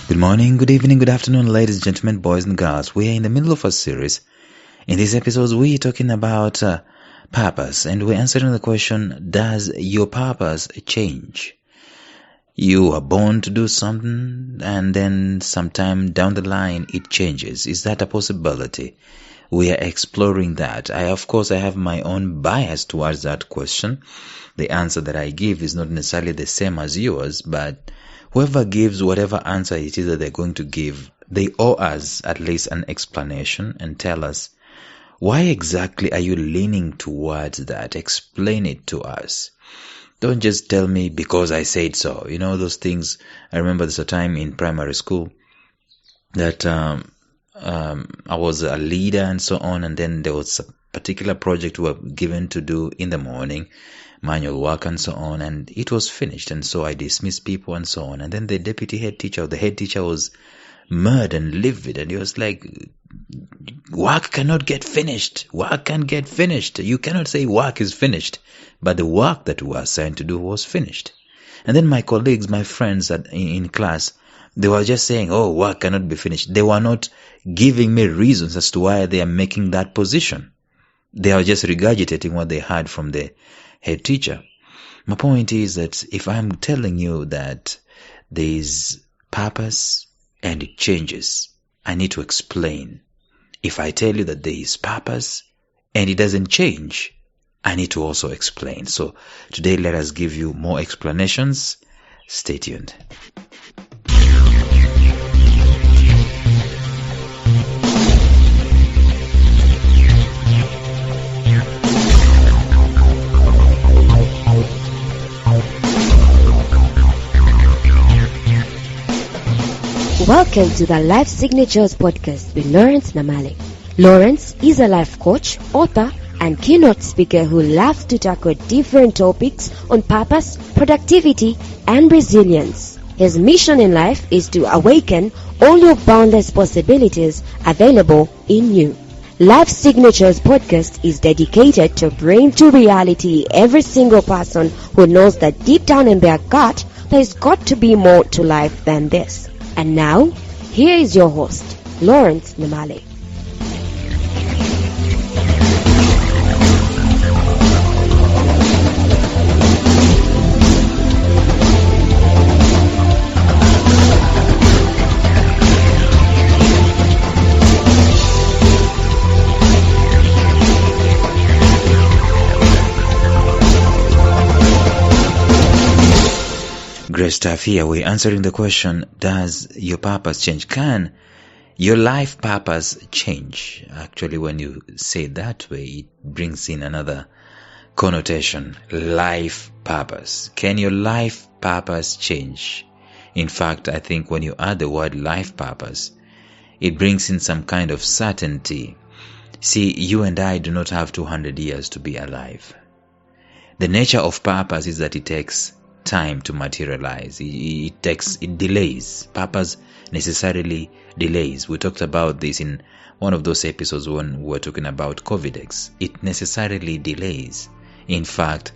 Good morning, good evening, good afternoon, ladies and gentlemen, boys and girls. We are in the middle of a series. In these episodes, we are talking about purpose, and we're answering the question, does your purpose change? You are born to do something, and then sometime down the line, it changes. Is that a possibility? We are exploring that. I have my own bias towards that question. The answer that I give is not necessarily the same as yours, but whoever gives whatever answer it is that they're going to give, they owe us at least an explanation and tell us, why exactly are you leaning towards that? Explain it to us. Don't just tell me because I said so. You know, those things. I remember there's a time in primary school that I was a leader and so on, and then there was a particular project we were given to do in the morning, manual work and so on, and it was finished, and so I dismissed people and so on, and then the deputy head teacher, the head teacher, was mad and livid, and he was like, work cannot get finished, work can't get finished, you cannot say work is finished, but the work that we were assigned to do was finished. And then my colleagues, my friends in class, they were just saying, oh, work cannot be finished. They were not giving me reasons as to why they are making that position. They are just regurgitating what they heard from the head teacher. My point is that if I'm telling you that there is purpose and it changes, I need to explain. If I tell you that there is purpose and it doesn't change, I need to also explain. So today let us give you more explanations. Stay tuned. Welcome to the Life Signatures podcast with Lawrence Namale. Lawrence is a life coach, author, and keynote speaker who loves to tackle different topics on purpose, productivity, and resilience. His mission in life is to awaken all your boundless possibilities available in you. Life Signatures podcast is dedicated to bring to reality every single person who knows that deep down in their gut, there's got to be more to life than this. And now, here is your host, Lawrence Namale. Great stuff here. We're answering the question, does your purpose change? Can your life purpose change? Actually, when you say it that way, it brings in another connotation, life purpose. Can your life purpose change? In fact, I think when you add the word life purpose, it brings in some kind of certainty. See, you and I do not have 200 years to be alive. The nature of purpose is that it takes time to materialize. It delays. Purpose necessarily delays. We talked about this in one of those episodes when we were talking about COVID-19. It necessarily delays. In fact,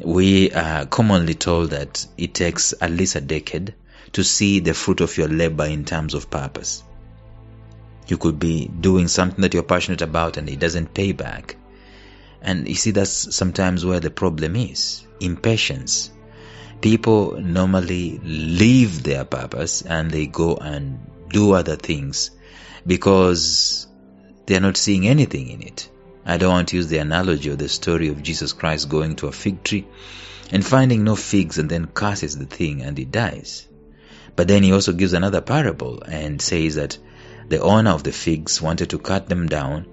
we are commonly told that it takes at least a decade to see the fruit of your labor in terms of purpose. You could be doing something that you're passionate about and it doesn't pay back. And you see, that's sometimes where the problem is. Impatience. People normally leave their purpose and they go and do other things because they're not seeing anything in it. I don't want to use the analogy of the story of Jesus Christ going to a fig tree and finding no figs and then curses the thing and it dies. But then he also gives another parable and says that the owner of the figs wanted to cut them down,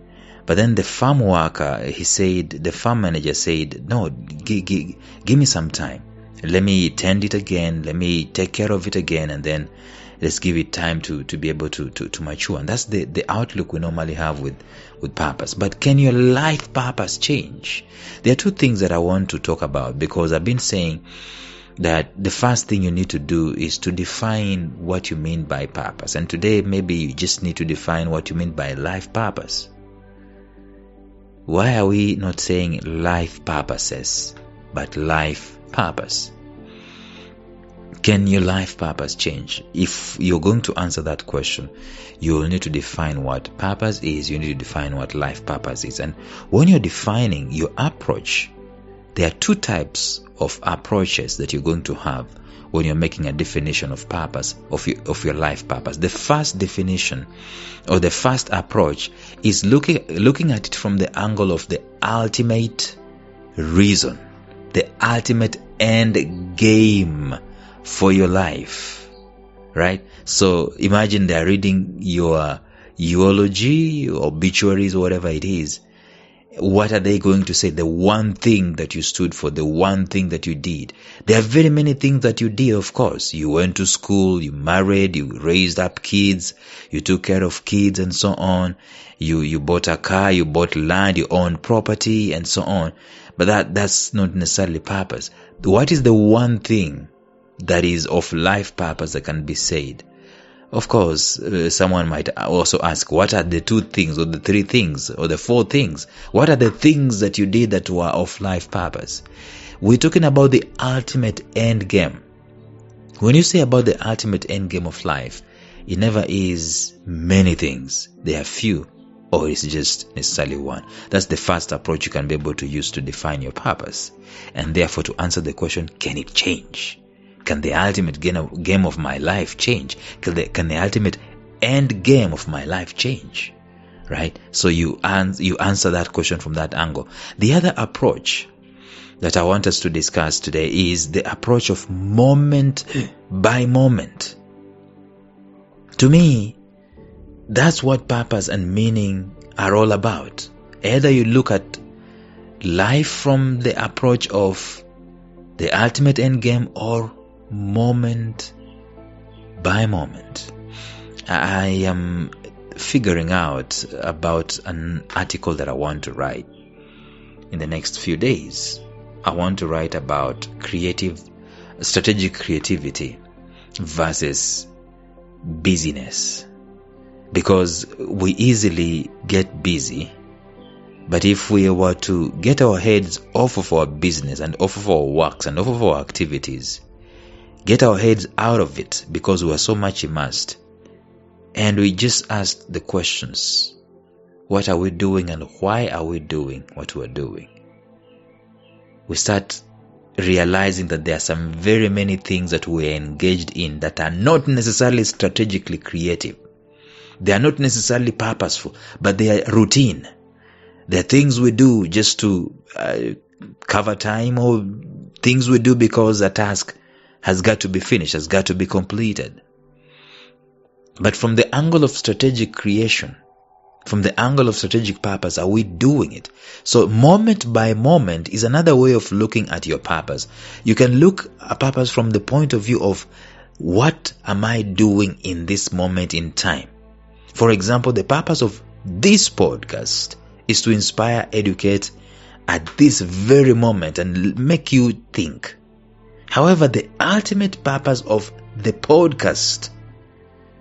but then the farm worker, the farm manager said, no, give me some time. Let me tend it again. Let me take care of it again. And then let's give it time to be able to mature. And that's the outlook we normally have with purpose. But can your life purpose change? There are two things that I want to talk about, because I've been saying that the first thing you need to do is to define what you mean by purpose. And today, maybe you just need to define what you mean by life purpose. Why are we not saying life purposes, but life purpose? Can your life purpose change? If you're going to answer that question, you will need to define what purpose is. You need to define what life purpose is. And when you're defining your approach, there are two types of approaches that you're going to have when you're making a definition of purpose, of your life purpose. The first definition, or the first approach, is looking at it from the angle of the ultimate reason, the ultimate end game for your life, right? So imagine they're reading your eulogy, obituaries, or whatever it is. What are they going to say? The one thing that you stood for, the one thing that you did. There are very many things that you did, of course. You went to school, you married, you raised up kids, you took care of kids, and so on. You bought a car, you bought land, you owned property, and so on. But that's not necessarily purpose. What is the one thing that is of life purpose that can be said? Of course, someone might also ask, what are the two things, or the three things, or the four things? What are the things that you did that were of life purpose? We're talking about the ultimate end game. When you say about the ultimate end game of life, it never is many things. There are few, or it's just necessarily one. That's the first approach you can be able to use to define your purpose. And therefore, to answer the question, can it change? Can the ultimate game of my life change? Can the ultimate end game of my life change? Right? So you answer that question from that angle. The other approach that I want us to discuss today is the approach of moment by moment. To me, that's what purpose and meaning are all about. Either you look at life from the approach of the ultimate end game, or moment by moment. I am figuring out about an article that I want to write in the next few days. I want to write about strategic creativity versus busyness, because we easily get busy. But if we were to get our heads off of our business and off of our works and off of our activities, get our heads out of it because we are so much immersed, and we just ask the questions, what are we doing and why are we doing what we are doing? We start realizing that there are some very many things that we are engaged in that are not necessarily strategically creative. They are not necessarily purposeful, but they are routine. They are things we do just to cover time, or things we do because a task has got to be finished, has got to be completed. But from the angle of strategic creation, from the angle of strategic purpose, are we doing it? So moment by moment is another way of looking at your purpose. You can look at purpose from the point of view of, what am I doing in this moment in time? For example, the purpose of this podcast is to inspire, educate at this very moment and make you think. However, the ultimate purpose of the podcast,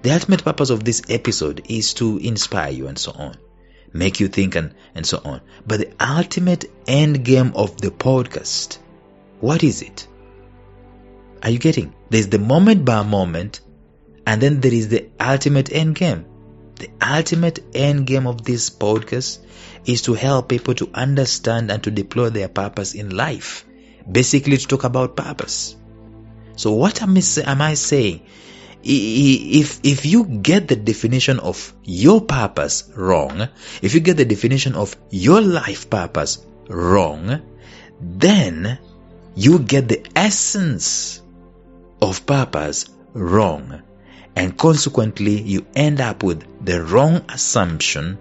the ultimate purpose of this episode is to inspire you and so on, make you think and so on. But the ultimate end game of the podcast, what is it? Are you getting? There's the moment by moment, and then there is the ultimate end game. The ultimate end game of this podcast is to help people to understand and to deploy their purpose in life. Basically, to talk about purpose. So what am I saying? If you get the definition of your purpose wrong, if you get the definition of your life purpose wrong, then you get the essence of purpose wrong. And consequently, you end up with the wrong assumption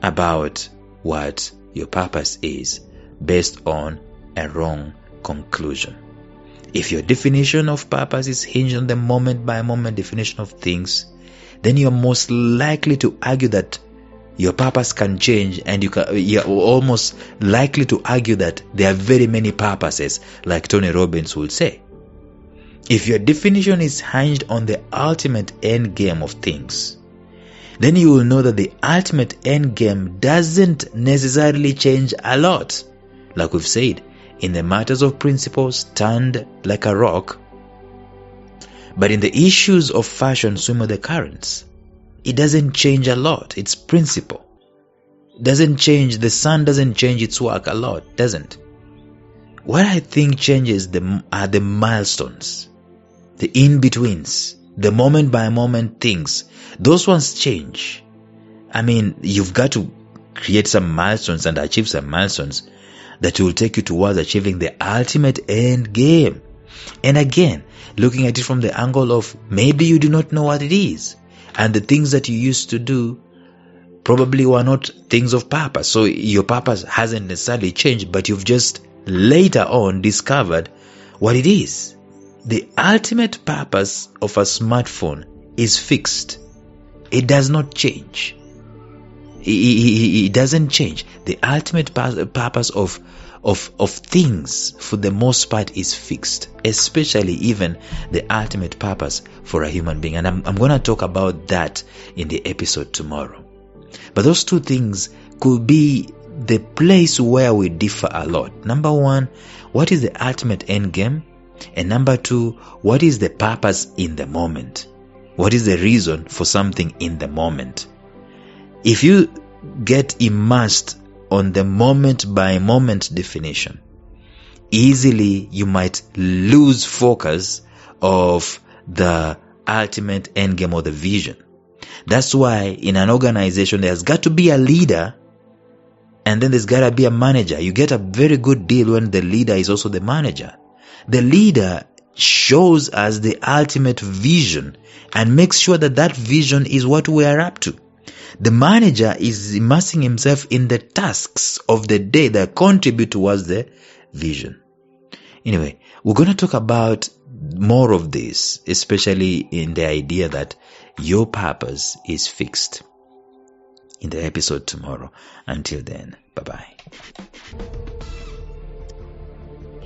about what your purpose is, based on a wrong conclusion. If your definition of purpose is hinged on the moment by moment definition of things, then you're most likely to argue that your purpose can change, and you're almost likely to argue that there are very many purposes, like Tony Robbins would say. If your definition is hinged on the ultimate end game of things, then you will know that the ultimate end game doesn't necessarily change a lot. Like we've said, in the matters of principle, stand like a rock, But in the issues of fashion, swim with the currents. It doesn't change a lot. It's principle. Doesn't change. The sun doesn't change its work a lot, doesn't. What I think changes are the milestones, the in-betweens, the moment-by-moment things. Those ones change. I mean, you've got to create some milestones and achieve some milestones that will take you towards achieving the ultimate end game. And again, looking at it from the angle of maybe you do not know what it is, and the things that you used to do probably were not things of purpose. So your purpose hasn't necessarily changed, but you've just later on discovered what it is. The ultimate purpose of a smartphone is fixed. It does not change. It doesn't change. The ultimate purpose of things, for the most part, is fixed, especially even the ultimate purpose for a human being. And I'm going to talk about that in the episode tomorrow. But those two things could be the place where we differ a lot. Number one, what is the ultimate end game? And number two, what is the purpose in the moment? What is the reason for something in the moment? If you get immersed on the moment by moment definition, easily you might lose focus of the ultimate end game or the vision. That's why in an organization there's got to be a leader, and then there's got to be a manager. You get a very good deal when the leader is also the manager. The leader shows us the ultimate vision and makes sure that that vision is what we are up to. The manager is immersing himself in the tasks of the day that contribute towards the vision. Anyway, we're going to talk about more of this, especially in the idea that your purpose is fixed, in the episode tomorrow. Until then, bye-bye.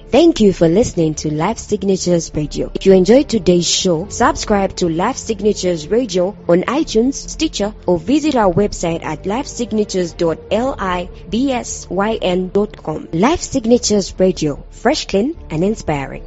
Thank you for listening to Life Signatures Radio. If you enjoyed today's show, subscribe to Life Signatures Radio on iTunes, Stitcher, or visit our website at lifesignatures.libsyn.com. Life Signatures Radio, fresh, clean, and inspiring.